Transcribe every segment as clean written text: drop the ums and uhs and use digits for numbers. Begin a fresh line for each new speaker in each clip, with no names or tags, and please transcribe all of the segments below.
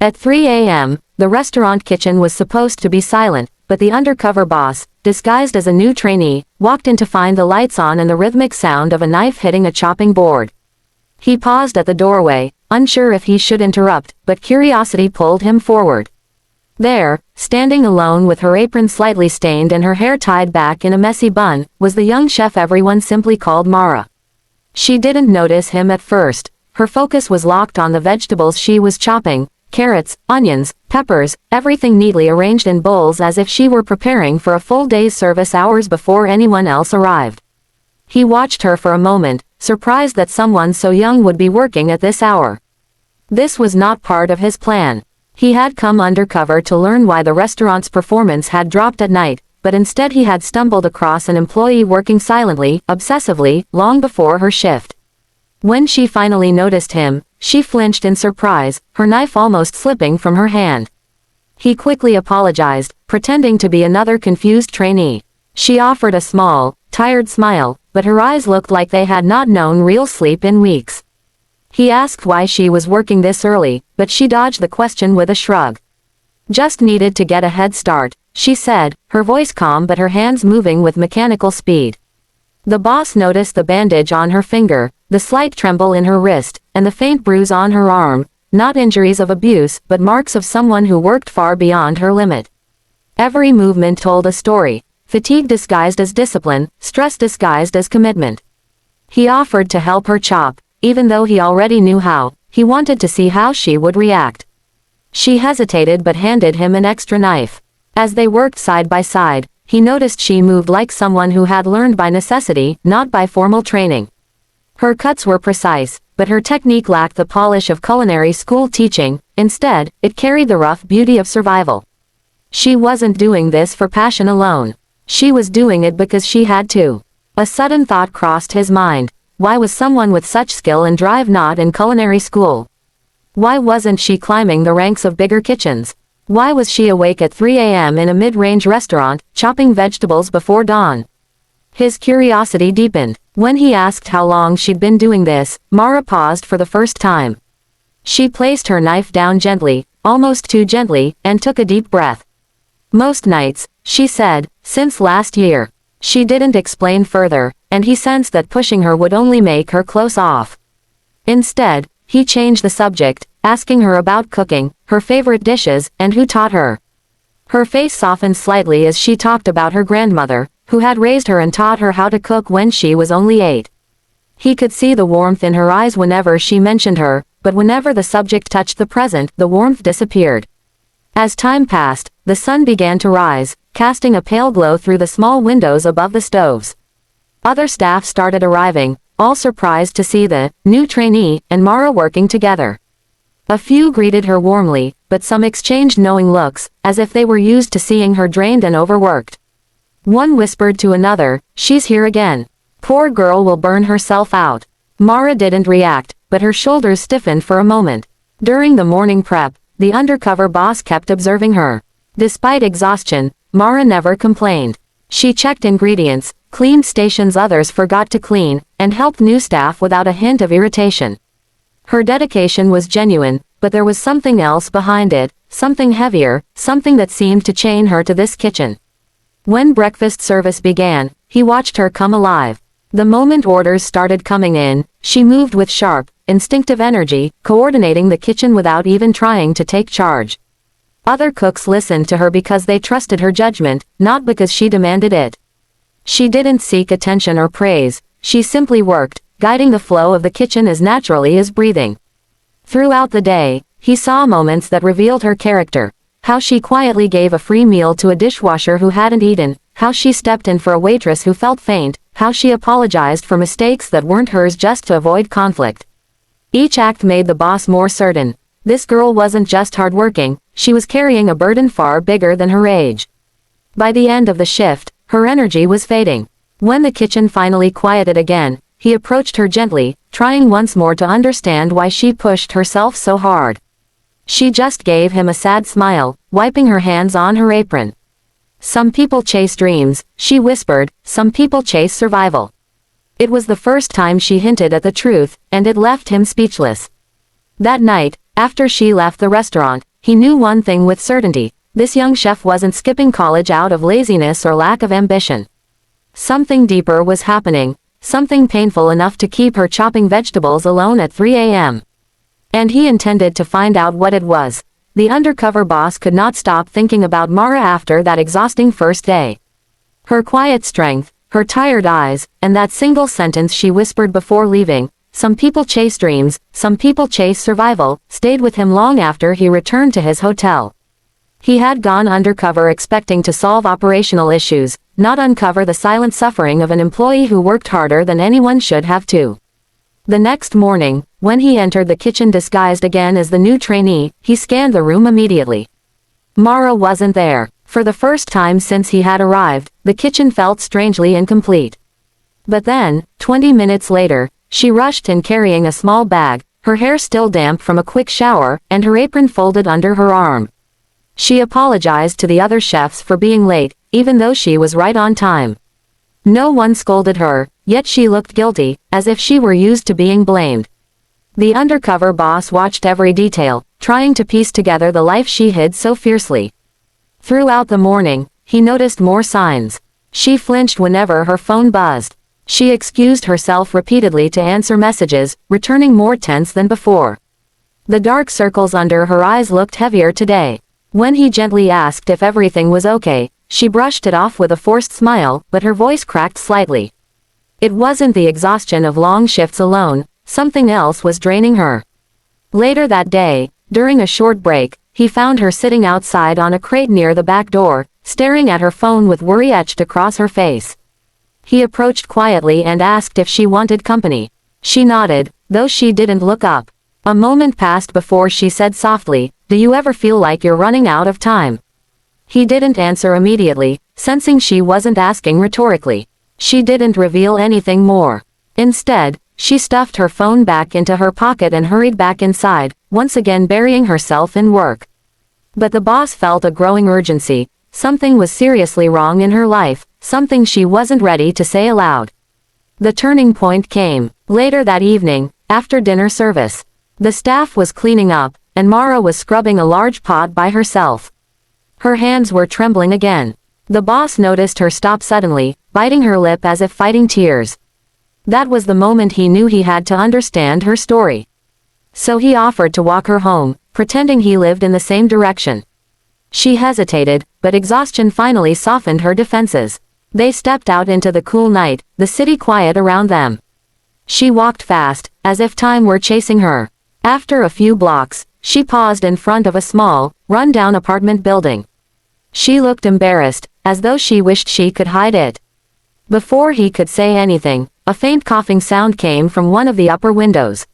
At 3 a.m., the restaurant kitchen was supposed to be silent, but the undercover boss, disguised as a new trainee, walked in to find the lights on and the rhythmic sound of a knife hitting a chopping board. He paused at the doorway, unsure if he should interrupt, but curiosity pulled him forward. There, standing alone with her apron slightly stained and her hair tied back in a messy bun, was the young chef everyone simply called Mara. She didn't notice him at first. Her focus was locked on the vegetables she was chopping, carrots, onions, peppers, everything neatly arranged in bowls as if she were preparing for a full day's service hours before anyone else arrived. He watched her for a moment, surprised that someone so young would be working at this hour. This was not part of his plan. He had come undercover to learn why the restaurant's performance had dropped at night, but instead he had stumbled across an employee working silently, obsessively, long before her shift. When she finally noticed him, she flinched in surprise, her knife almost slipping from her hand. He quickly apologized, pretending to be another confused trainee. She offered a small, tired smile, but her eyes looked like they had not known real sleep in weeks. He asked why she was working this early, but she dodged the question with a shrug. Just needed to get a head start, she said, her voice calm but her hands moving with mechanical speed. The boss noticed the bandage on her finger, the slight tremble in her wrist, and the faint bruise on her arm, not injuries of abuse, but marks of someone who worked far beyond her limit. Every movement told a story, fatigue disguised as discipline, stress disguised as commitment. He offered to help her chop, even though he already knew how. He wanted to see how she would react. She hesitated but handed him an extra knife. As they worked side by side, he noticed she moved like someone who had learned by necessity, not by formal training. Her cuts were precise, but her technique lacked the polish of culinary school teaching. Instead, it carried the rough beauty of survival. She wasn't doing this for passion alone. She was doing it because she had to. A sudden thought crossed his mind. Why was someone with such skill and drive not in culinary school? Why wasn't she climbing the ranks of bigger kitchens? Why was she awake at 3 a.m. in a mid-range restaurant, chopping vegetables before dawn? His curiosity deepened. When he asked how long she'd been doing this, Mara paused for the first time. She placed her knife down gently, almost too gently, and took a deep breath. Most nights, she said, since last year. She didn't explain further, and he sensed that pushing her would only make her close off. Instead, he changed the subject, asking her about cooking, her favorite dishes, and who taught her. Her face softened slightly as she talked about her grandmother, who had raised her and taught her how to cook when she was only 8. He could see the warmth in her eyes whenever she mentioned her, but whenever the subject touched the present, the warmth disappeared. As time passed, the sun began to rise, casting a pale glow through the small windows above the stoves. Other staff started arriving, all surprised to see the new trainee and Mara working together. A few greeted her warmly, but some exchanged knowing looks, as if they were used to seeing her drained and overworked. One whispered to another, "She's here again. Poor girl will burn herself out." Mara didn't react, but her shoulders stiffened for a moment. During the morning prep, the undercover boss kept observing her. Despite exhaustion, Mara never complained. She checked ingredients, cleaned stations others forgot to clean, and helped new staff without a hint of irritation. Her dedication was genuine, but there was something else behind it, something heavier, something that seemed to chain her to this kitchen. When breakfast service began, he watched her come alive. The moment orders started coming in, she moved with sharp, instinctive energy, coordinating the kitchen without even trying to take charge. Other cooks listened to her because they trusted her judgment, not because she demanded it. She didn't seek attention or praise, she simply worked, guiding the flow of the kitchen as naturally as breathing. Throughout the day, he saw moments that revealed her character. How she quietly gave a free meal to a dishwasher who hadn't eaten, how she stepped in for a waitress who felt faint, how she apologized for mistakes that weren't hers just to avoid conflict. Each act made the boss more certain. This girl wasn't just hardworking, she was carrying a burden far bigger than her age. By the end of the shift, her energy was fading. When the kitchen finally quieted again, he approached her gently, trying once more to understand why she pushed herself so hard. She just gave him a sad smile, wiping her hands on her apron. "Some people chase dreams," she whispered, "some people chase survival." It was the first time she hinted at the truth, and it left him speechless. That night, after she left the restaurant, he knew one thing with certainty: this young chef wasn't skipping college out of laziness or lack of ambition. Something deeper was happening, something painful enough to keep her chopping vegetables alone at 3 a.m. And he intended to find out what it was. The undercover boss could not stop thinking about Mara after that exhausting first day. Her quiet strength, her tired eyes, and that single sentence she whispered before leaving, "Some people chase dreams, some people chase survival," stayed with him long after he returned to his hotel. He had gone undercover expecting to solve operational issues, not uncover the silent suffering of an employee who worked harder than anyone should have to. The next morning, when he entered the kitchen disguised again as the new trainee, he scanned the room immediately. Mara wasn't there. For the first time since he had arrived, the kitchen felt strangely incomplete. But then, 20 minutes later, she rushed in carrying a small bag, her hair still damp from a quick shower, and her apron folded under her arm. She apologized to the other chefs for being late, even though she was right on time. No one scolded her, yet she looked guilty, as if she were used to being blamed. The undercover boss watched every detail, trying to piece together the life she hid so fiercely. Throughout the morning, he noticed more signs. She flinched whenever her phone buzzed. She excused herself repeatedly to answer messages, returning more tense than before. The dark circles under her eyes looked heavier today. When he gently asked if everything was okay, she brushed it off with a forced smile, but her voice cracked slightly. It wasn't the exhaustion of long shifts alone, something else was draining her. Later that day, during a short break, he found her sitting outside on a crate near the back door, staring at her phone with worry etched across her face. He approached quietly and asked if she wanted company. She nodded, though she didn't look up. A moment passed before she said softly, "Do you ever feel like you're running out of time?" He didn't answer immediately, sensing she wasn't asking rhetorically. She didn't reveal anything more. Instead, she stuffed her phone back into her pocket and hurried back inside, once again burying herself in work. But the boss felt a growing urgency. Something was seriously wrong in her life, something she wasn't ready to say aloud. The turning point came later that evening, after dinner service. The staff was cleaning up, and Mara was scrubbing a large pot by herself. Her hands were trembling again. The boss noticed her stop suddenly, biting her lip as if fighting tears. That was the moment he knew he had to understand her story. So he offered to walk her home, pretending he lived in the same direction. She hesitated, but exhaustion finally softened her defenses. They stepped out into the cool night, the city quiet around them. She walked fast, as if time were chasing her. After a few blocks, she paused in front of a small, run-down apartment building. She looked embarrassed, as though she wished she could hide it. Before he could say anything, a faint coughing sound came from one of the upper windows.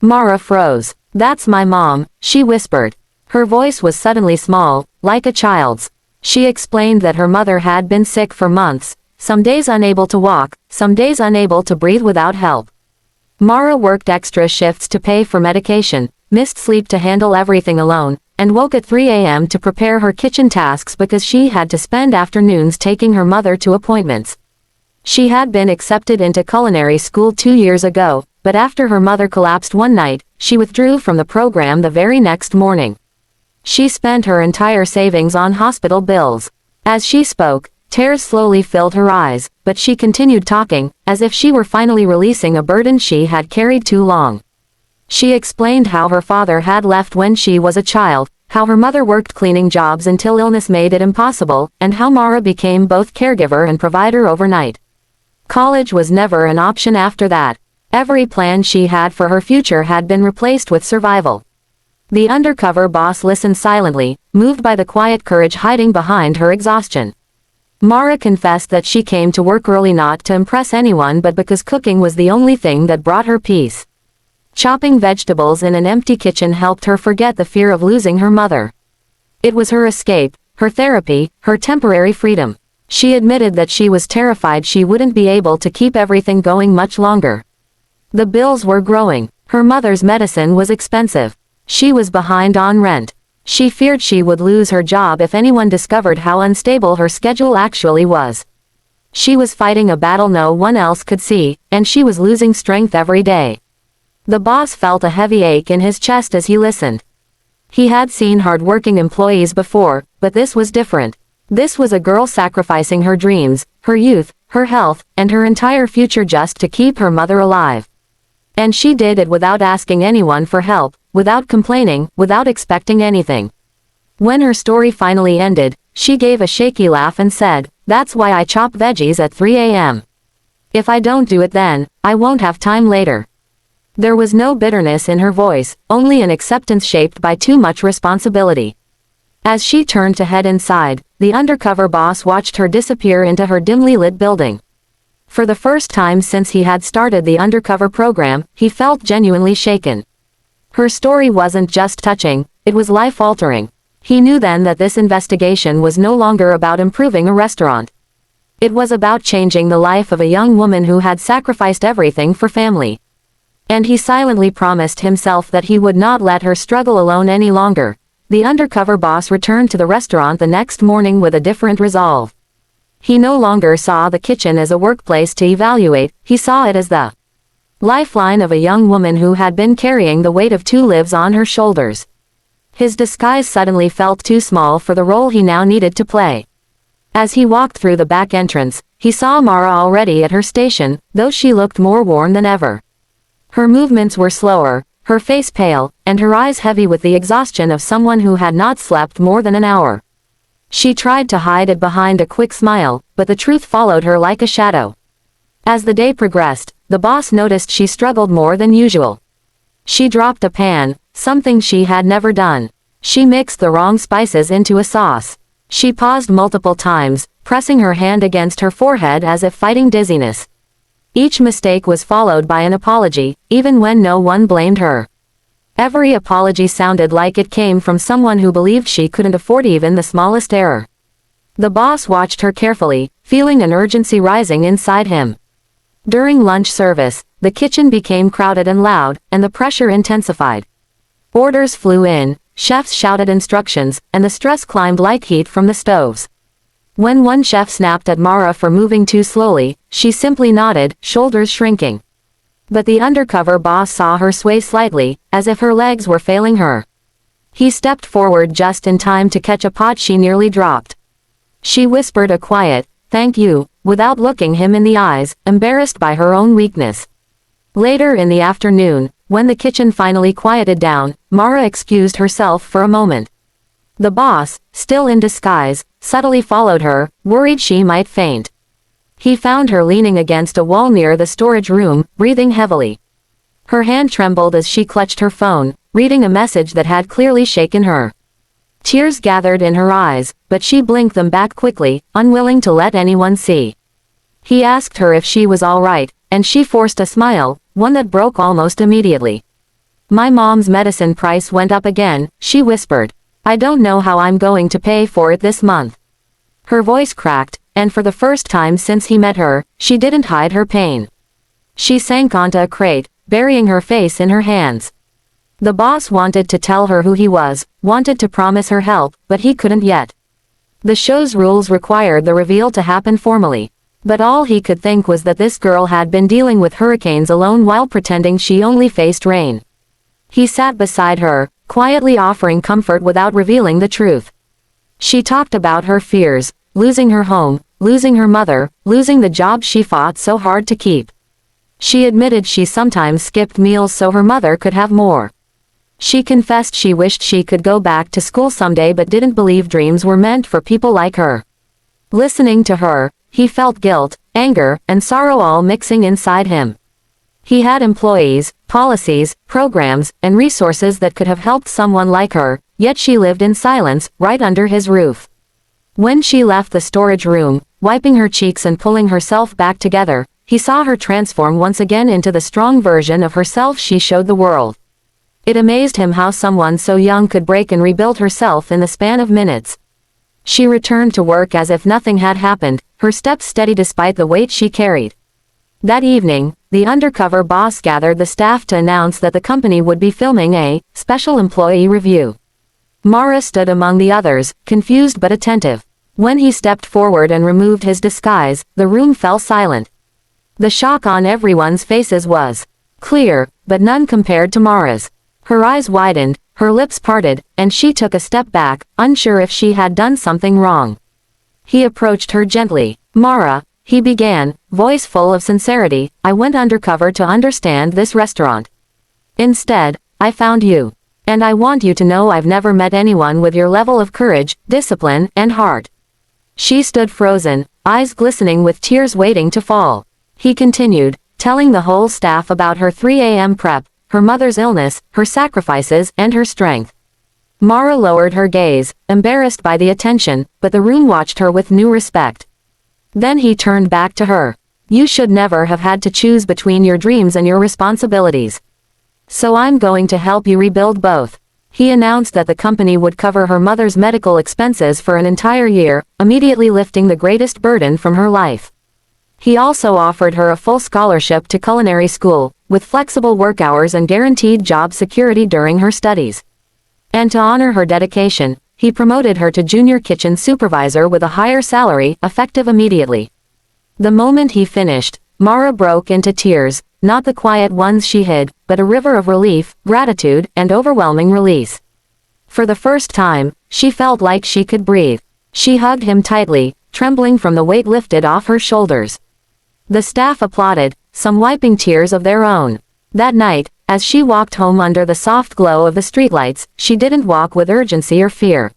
Mara froze. "That's my mom," she whispered. Her voice was suddenly small, like a child's. She explained that her mother had been sick for months, some days unable to walk, some days unable to breathe without help. Mara worked extra shifts to pay for medication, missed sleep to handle everything alone, and woke at 3 a.m. to prepare her kitchen tasks because she had to spend afternoons taking her mother to appointments. She had been accepted into culinary school 2 years ago, but after her mother collapsed one night, she withdrew from the program the very next morning. She spent her entire savings on hospital bills. As she spoke, tears slowly filled her eyes, but she continued talking, as if she were finally releasing a burden she had carried too long. She explained how her father had left when she was a child, how her mother worked cleaning jobs until illness made it impossible, and how Mara became both caregiver and provider overnight. College was never an option after that. Every plan she had for her future had been replaced with survival. The undercover boss listened silently, moved by the quiet courage hiding behind her exhaustion. Mara confessed that she came to work early not to impress anyone but because cooking was the only thing that brought her peace. Chopping vegetables in an empty kitchen helped her forget the fear of losing her mother. It was her escape, her therapy, her temporary freedom. She admitted that she was terrified she wouldn't be able to keep everything going much longer. The bills were growing. Her mother's medicine was expensive. She was behind on rent. She feared she would lose her job if anyone discovered how unstable her schedule actually was. She was fighting a battle no one else could see, and she was losing strength every day. The boss felt a heavy ache in his chest as he listened. He had seen hard-working employees before, but this was different. This was a girl sacrificing her dreams, her youth, her health, and her entire future just to keep her mother alive. And she did it without asking anyone for help, without complaining, without expecting anything. When her story finally ended, she gave a shaky laugh and said, "That's why I chop veggies at 3 a.m. If I don't do it then, I won't have time later." There was no bitterness in her voice, only an acceptance shaped by too much responsibility. As she turned to head inside, the undercover boss watched her disappear into her dimly lit building. For the first time since he had started the undercover program, he felt genuinely shaken. Her story wasn't just touching, it was life-altering. He knew then that this investigation was no longer about improving a restaurant. It was about changing the life of a young woman who had sacrificed everything for family. And he silently promised himself that he would not let her struggle alone any longer. The undercover boss returned to the restaurant the next morning with a different resolve. He no longer saw the kitchen as a workplace to evaluate, he saw it as the lifeline of a young woman who had been carrying the weight of 2 lives on her shoulders. His disguise suddenly felt too small for the role he now needed to play. As he walked through the back entrance, he saw Mara already at her station, though she looked more worn than ever. Her movements were slower, her face pale, and her eyes heavy with the exhaustion of someone who had not slept more than an hour. She tried to hide it behind a quick smile, but the truth followed her like a shadow. As the day progressed, the boss noticed she struggled more than usual. She dropped a pan, something she had never done. She mixed the wrong spices into a sauce. She paused multiple times, pressing her hand against her forehead as if fighting dizziness. Each mistake was followed by an apology, even when no one blamed her. Every apology sounded like it came from someone who believed she couldn't afford even the smallest error. The boss watched her carefully, feeling an urgency rising inside him. During lunch service, the kitchen became crowded and loud, and the pressure intensified. Orders flew in, chefs shouted instructions, and the stress climbed like heat from the stoves. When one chef snapped at Mara for moving too slowly, she simply nodded, shoulders shrinking. But the undercover boss saw her sway slightly, as if her legs were failing her. He stepped forward just in time to catch a pot she nearly dropped. She whispered a quiet, "Thank you," without looking him in the eyes, embarrassed by her own weakness. Later in the afternoon, when the kitchen finally quieted down, Mara excused herself for a moment. The boss, still in disguise, subtly followed her, worried she might faint. He found her leaning against a wall near the storage room, breathing heavily. Her hand trembled as she clutched her phone, reading a message that had clearly shaken her. Tears gathered in her eyes, but she blinked them back quickly, unwilling to let anyone see. He asked her if she was all right, and she forced a smile, one that broke almost immediately. "My mom's medicine price went up again," she whispered. "I don't know how I'm going to pay for it this month." Her voice cracked, and for the first time since he met her, she didn't hide her pain. She sank onto a crate, burying her face in her hands. The boss wanted to tell her who he was, wanted to promise her help, but he couldn't yet. The show's rules required the reveal to happen formally. But all he could think was that this girl had been dealing with hurricanes alone while pretending she only faced rain. He sat beside her, quietly offering comfort without revealing the truth. She talked about her fears, losing her home, losing her mother, losing the job she fought so hard to keep. She admitted she sometimes skipped meals so her mother could have more. She confessed she wished she could go back to school someday but didn't believe dreams were meant for people like her. Listening to her, he felt guilt, anger, and sorrow all mixing inside him. He had employees, policies, programs, and resources that could have helped someone like her, yet she lived in silence, right under his roof. When she left the storage room, wiping her cheeks and pulling herself back together, he saw her transform once again into the strong version of herself she showed the world. It amazed him how someone so young could break and rebuild herself in the span of minutes. She returned to work as if nothing had happened, her steps steady despite the weight she carried. That evening, the undercover boss gathered the staff to announce that the company would be filming a special employee review. Mara stood among the others, confused but attentive. When he stepped forward and removed his disguise, the room fell silent. The shock on everyone's faces was clear, but none compared to Mara's. Her eyes widened, Her lips parted, and she took a step back, unsure if she had done something wrong. He approached her gently. "Mara," he began, voice full of sincerity, "I went undercover to understand this restaurant. Instead, I found you. And I want you to know I've never met anyone with your level of courage, discipline, and heart." She stood frozen, eyes glistening with tears waiting to fall. He continued, telling the whole staff about her 3 a.m. prep, her mother's illness, her sacrifices, and her strength. Mara lowered her gaze, embarrassed by the attention, but the room watched her with new respect. Then he turned back to her. "You should never have had to choose between your dreams and your responsibilities. So I'm going to help you rebuild both." He announced that the company would cover her mother's medical expenses for an entire year, immediately lifting the greatest burden from her life. He also offered her a full scholarship to culinary school, with flexible work hours and guaranteed job security during her studies. And to honor her dedication, he promoted her to junior kitchen supervisor with a higher salary, effective immediately. The moment he finished, Mara broke into tears, not the quiet ones she hid, but a river of relief, gratitude, and overwhelming release. For the first time, she felt like she could breathe. She hugged him tightly, trembling from the weight lifted off her shoulders. The staff applauded, some wiping tears of their own. That night, as she walked home under the soft glow of the streetlights, she didn't walk with urgency or fear.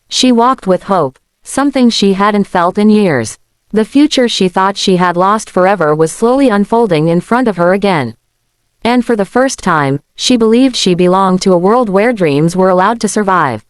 She walked with hope, something she hadn't felt in years. The future she thought she had lost forever was slowly unfolding in front of her again. And for the first time, she believed she belonged to a world where dreams were allowed to survive.